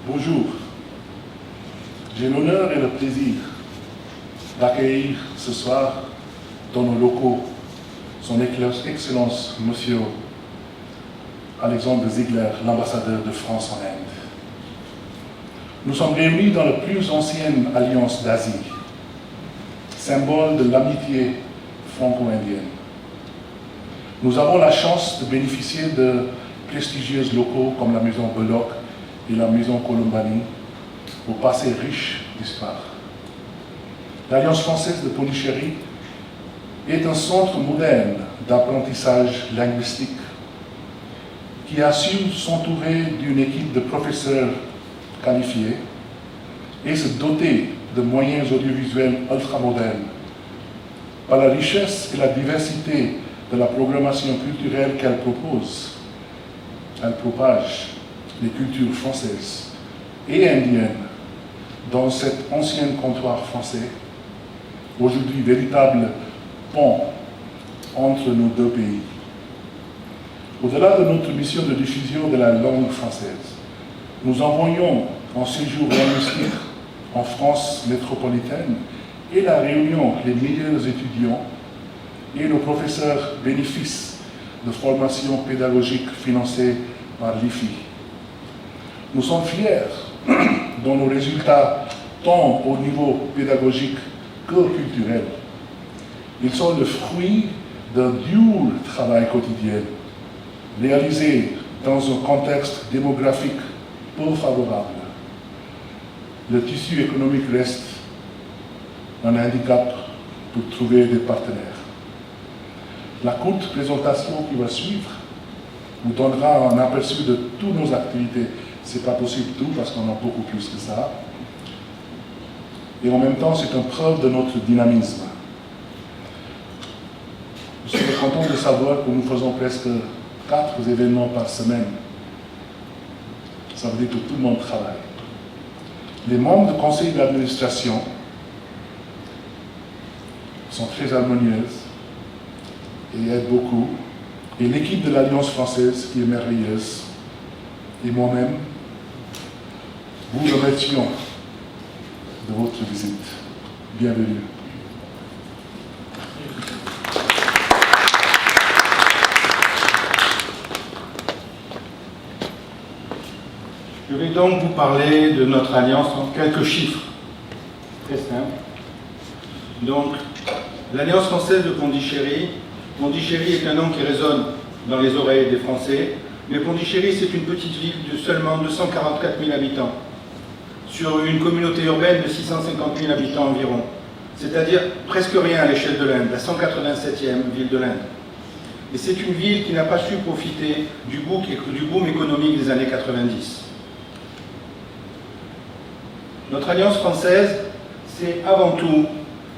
Bonjour. J'ai l'honneur et le plaisir d'accueillir ce soir dans nos locaux son Excellence Monsieur Alexandre Ziegler, l'ambassadeur de France en Inde. Nous sommes réunis dans la plus ancienne alliance d'Asie, symbole de l'amitié franco-indienne. Nous avons la chance de bénéficier de prestigieux locaux comme la maison Belloc et la maison Colombani, au passé riche d'histoire. L'Alliance française de Pondichéry est un centre moderne d'apprentissage linguistique qui a su s'entourer d'une équipe de professeurs qualifiés et se doter de moyens audiovisuels ultramodernes. Par la richesse et la diversité de la programmation culturelle qu'elle propose, elle propage les cultures françaises et indiennes dans cet ancien comptoir français, aujourd'hui véritable pont entre nos deux pays. Au-delà de notre mission de diffusion de la langue française, nous envoyons en séjour linguistique en France métropolitaine et la Réunion les meilleurs étudiants et nos professeurs bénéficient de formations pédagogiques financées par l'IFI. Nous sommes fiers dans nos résultats tant au niveau pédagogique que culturel. Ils sont le fruit d'un dur travail quotidien, réalisé dans un contexte démographique peu favorable. Le tissu économique reste un handicap pour trouver des partenaires. La courte présentation qui va suivre vous donnera un aperçu de toutes nos activités. Ce n'est pas possible tout parce qu'on a beaucoup plus que ça. Et en même temps, c'est une preuve de notre dynamisme. Je suis content de savoir que nous faisons presque 4 événements par semaine. Ça veut dire que tout le monde travaille. Les membres du conseil d'administration sont très harmonieuses et aident beaucoup. Et l'équipe de l'Alliance française, qui est merveilleuse, et moi-même, vous remercions de votre visite. Bienvenue. Je vais donc vous parler de notre alliance en quelques chiffres. Très simple. Donc, l'Alliance française de Pondichéry. Pondichéry est un nom qui résonne dans les oreilles des Français, mais Pondichéry, c'est une petite ville de seulement 244 000 habitants, sur une communauté urbaine de 650 000 habitants environ, c'est-à-dire presque rien à l'échelle de l'Inde, la 187e ville de l'Inde. Et c'est une ville qui n'a pas su profiter du boom économique des années 90. Notre alliance française, c'est avant tout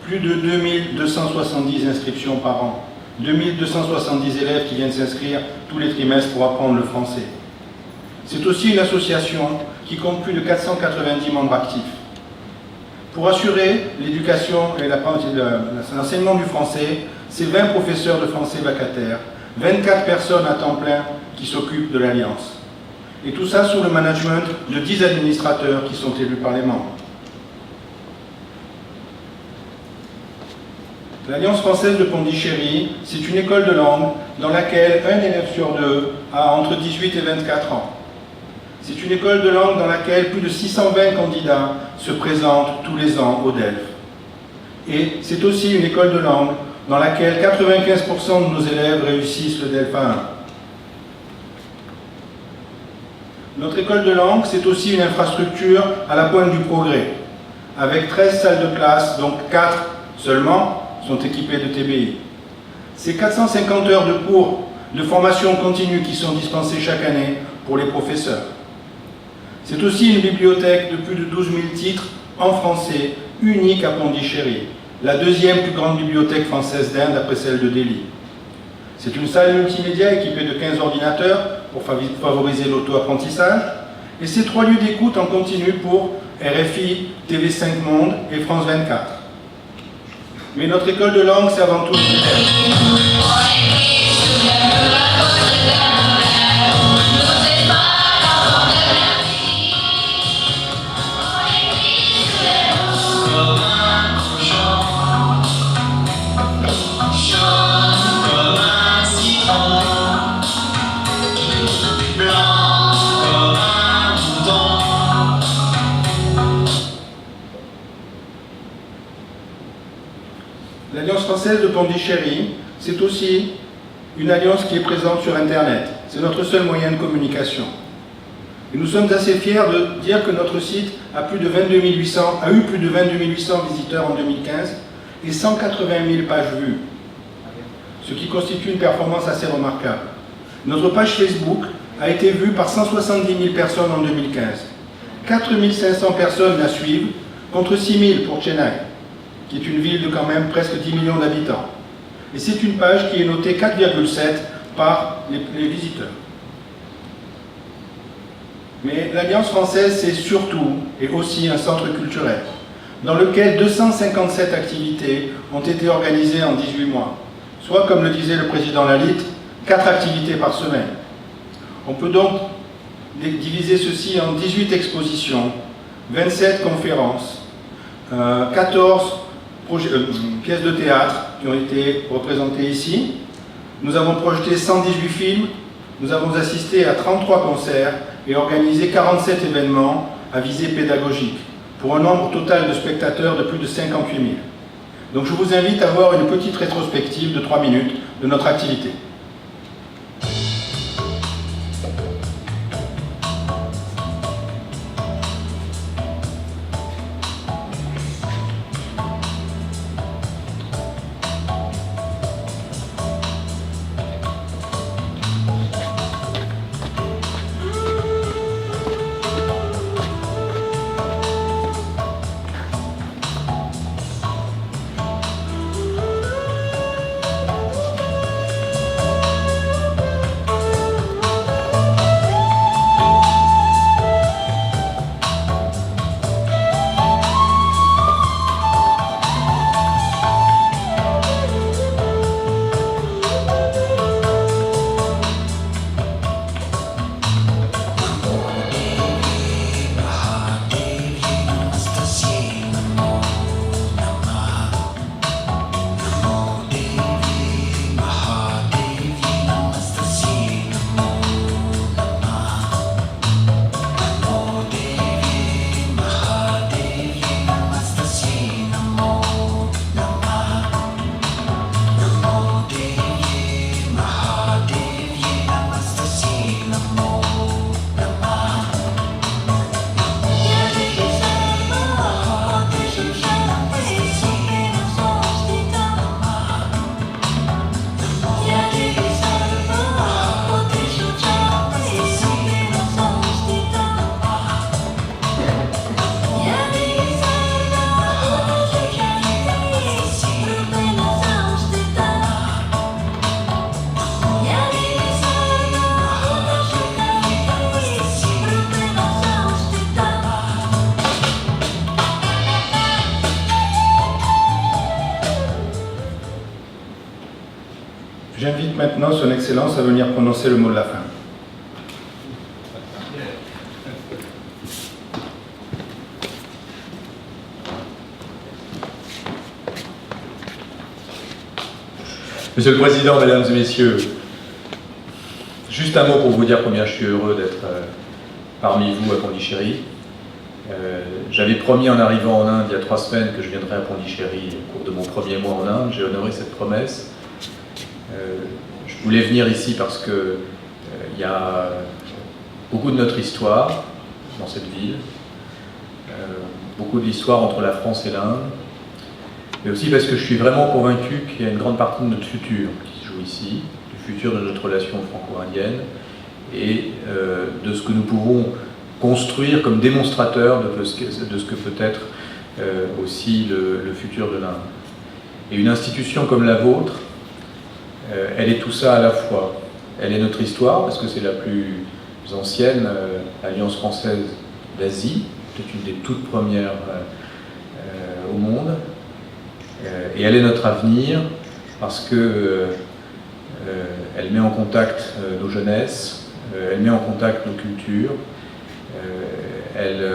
plus de 2270 inscriptions par an. 2270 élèves qui viennent s'inscrire tous les trimestres pour apprendre le français. C'est aussi une association qui compte plus de 490 membres actifs. Pour assurer l'éducation et l'enseignement du français, c'est 20 professeurs de français vacataires, 24 personnes à temps plein qui s'occupent de l'Alliance. Et tout ça sous le management de 10 administrateurs qui sont élus par les membres. L'Alliance française de Pondichéry, c'est une école de langue dans laquelle un élève sur 2 a entre 18 et 24 ans. C'est une école de langue dans laquelle plus de 620 candidats se présentent tous les ans au DELF. Et c'est aussi une école de langue dans laquelle 95% de nos élèves réussissent le DELF A1. Notre école de langue, c'est aussi une infrastructure à la pointe du progrès, avec 13 salles de classe, donc 4 seulement, sont équipés de TBI. C'est 450 heures de cours de formation continue qui sont dispensées chaque année pour les professeurs. C'est aussi une bibliothèque de plus de 12 000 titres en français, unique à Pondichéry, la deuxième plus grande bibliothèque française d'Inde après celle de Delhi. C'est une salle multimédia équipée de 15 ordinateurs pour favoriser l'auto-apprentissage, et c'est 3 lieux d'écoute en continu pour RFI, TV5 Monde et France 24. Mais notre école de langue, c'est avant tout une française de Pondichéry, c'est aussi une alliance qui est présente sur Internet. C'est notre seul moyen de communication. Et nous sommes assez fiers de dire que notre site a eu plus de 22 800 visiteurs en 2015 et 180 000 pages vues, ce qui constitue une performance assez remarquable. Notre page Facebook a été vue par 170 000 personnes en 2015. 4 500 personnes la suivent, contre 6 000 pour Chennai, qui est une ville de quand même presque 10 millions d'habitants. Et c'est une page qui est notée 4,7 par les visiteurs. Mais l'Alliance française, c'est surtout et aussi un centre culturel, dans lequel 257 activités ont été organisées en 18 mois, soit, comme le disait le président Lalitte, 4 activités par semaine. On peut donc diviser ceci en 18 expositions, 27 conférences, 14 pièces de théâtre qui ont été représentées ici. Nous avons projeté 118 films, nous avons assisté à 33 concerts et organisé 47 événements à visée pédagogique, pour un nombre total de spectateurs de plus de 58 000. Donc je vous invite à voir une petite rétrospective de 3 minutes de notre activité. J'invite maintenant Son Excellence à venir prononcer le mot de la fin. Monsieur le Président, Mesdames et Messieurs, juste un mot pour vous dire combien je suis heureux d'être parmi vous à Pondichéry. J'avais promis en arrivant en Inde il y a 3 semaines que je viendrais à Pondichéry au cours de mon premier mois en Inde. J'ai honoré cette promesse. Je voulais venir ici parce que il y a beaucoup de notre histoire dans cette ville, beaucoup de l'histoire entre la France et l'Inde, mais aussi parce que je suis vraiment convaincu qu'il y a une grande partie de notre futur qui se joue ici, du futur de notre relation franco-indienne et de ce que nous pouvons construire comme démonstrateur de ce que peut être aussi le futur de l'Inde. Et une institution comme la vôtre, elle est tout ça à la fois. Elle est notre histoire, parce que c'est la plus ancienne alliance française d'Asie, peut-être une des toutes premières au monde. Et elle est notre avenir, parce que elle met en contact nos jeunesses, elle met en contact nos cultures, elle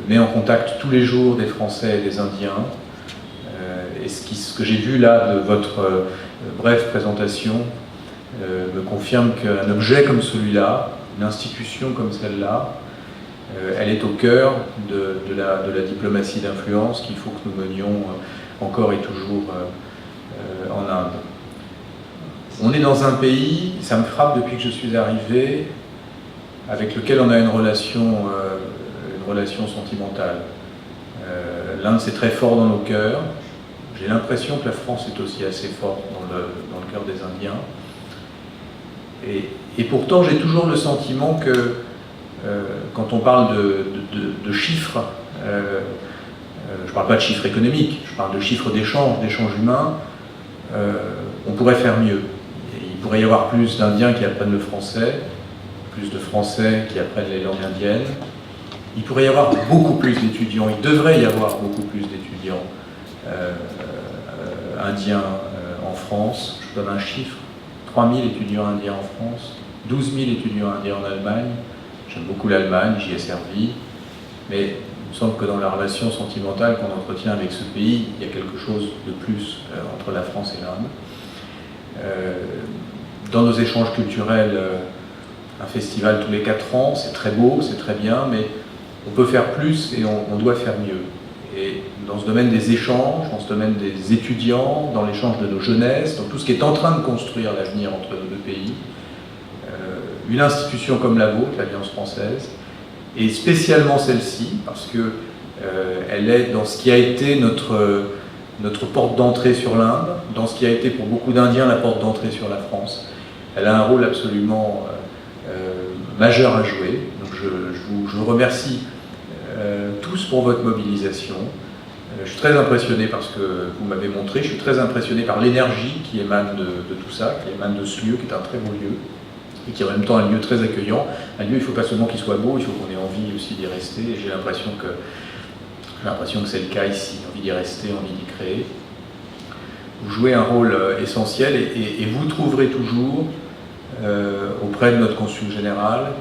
met en contact tous les jours des Français et des Indiens. Et ce que j'ai vu là de votre brève présentation me confirme qu'un objet comme celui-là, une institution comme celle-là, elle est au cœur de la diplomatie d'influence qu'il faut que nous menions encore et toujours en Inde. On est dans un pays, ça me frappe depuis que je suis arrivé, avec lequel on a une relation sentimentale. L'Inde, c'est très fort dans nos cœurs. J'ai l'impression que la France est aussi assez forte dans le cœur des Indiens. Et pourtant, j'ai toujours le sentiment que quand on parle de chiffres, je ne parle pas de chiffres économiques, je parle de chiffres d'échanges humains, on pourrait faire mieux. Il pourrait y avoir plus d'Indiens qui apprennent le français, plus de Français qui apprennent les langues indiennes. Il pourrait y avoir beaucoup plus d'étudiants, il devrait y avoir beaucoup plus d'étudiants indiens en France. Je vous donne un chiffre, 3 000 étudiants indiens en France, 12 000 étudiants indiens en Allemagne. J'aime beaucoup l'Allemagne, j'y ai servi, mais il me semble que dans la relation sentimentale qu'on entretient avec ce pays, il y a quelque chose de plus entre la France et l'Inde. Dans nos échanges culturels, un festival tous les 4 ans, c'est très beau, c'est très bien, mais on peut faire plus et on doit faire mieux. Et dans ce domaine des échanges, dans ce domaine des étudiants, dans l'échange de nos jeunesses, dans tout ce qui est en train de construire l'avenir entre nos deux pays, une institution comme la vôtre, l'Alliance française, et spécialement celle-ci, parce que elle est dans ce qui a été notre porte d'entrée sur l'Inde, dans ce qui a été pour beaucoup d'Indiens la porte d'entrée sur la France. Elle a un rôle absolument majeur à jouer. Donc je vous remercie tous pour votre mobilisation. Je suis très impressionné par ce que vous m'avez montré, je suis très impressionné par l'énergie qui émane de tout ça, qui émane de ce lieu, qui est un très beau lieu, et qui est en même temps un lieu très accueillant. Un lieu, il ne faut pas seulement qu'il soit beau, il faut qu'on ait envie aussi d'y rester, et j'ai l'impression que c'est le cas ici, envie d'y rester, envie d'y créer. Vous jouez un rôle essentiel, et vous trouverez toujours, auprès de notre consul général,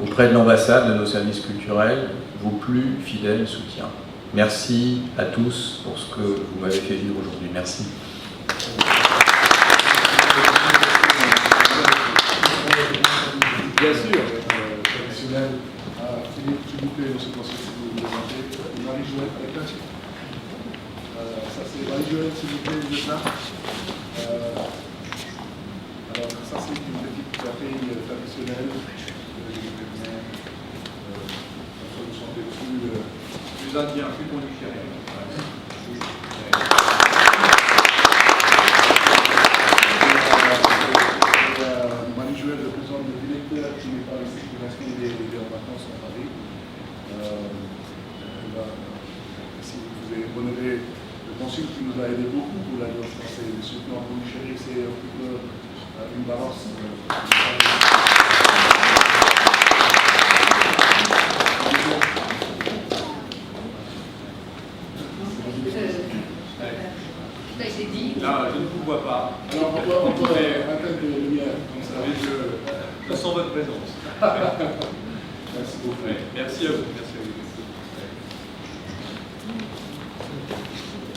auprès de l'ambassade, de nos services culturels, vos plus fidèles soutiens. Merci à tous pour ce que vous m'avez fait vivre aujourd'hui. Merci. Bien sûr, traditionnel. Philippe, s'il vous plaît, monsieur le conseiller, si vous vous présentez. Marie-Joëlle, avec la suite. Ça, c'est Marie-Joëlle, s'il vous plaît, vous êtes là. Alors, ça, c'est une petite famille traditionnelle. Nous sommes des plus indiens, plus pondichéens. Marie-Joëlle, le président du directeur, qui n'est pas ici, qui reste en vacances à Paris. Si vous avez honoré le consul qui nous a aidé beaucoup pour l'Alliance française, surtout en Pondichéry, c'est un peu une balance. Là, je ne vous vois pas. Alors, on peut un peu de lumière, comme ça. Je sens votre présence. Merci beaucoup. Merci à vous. Merci à vous.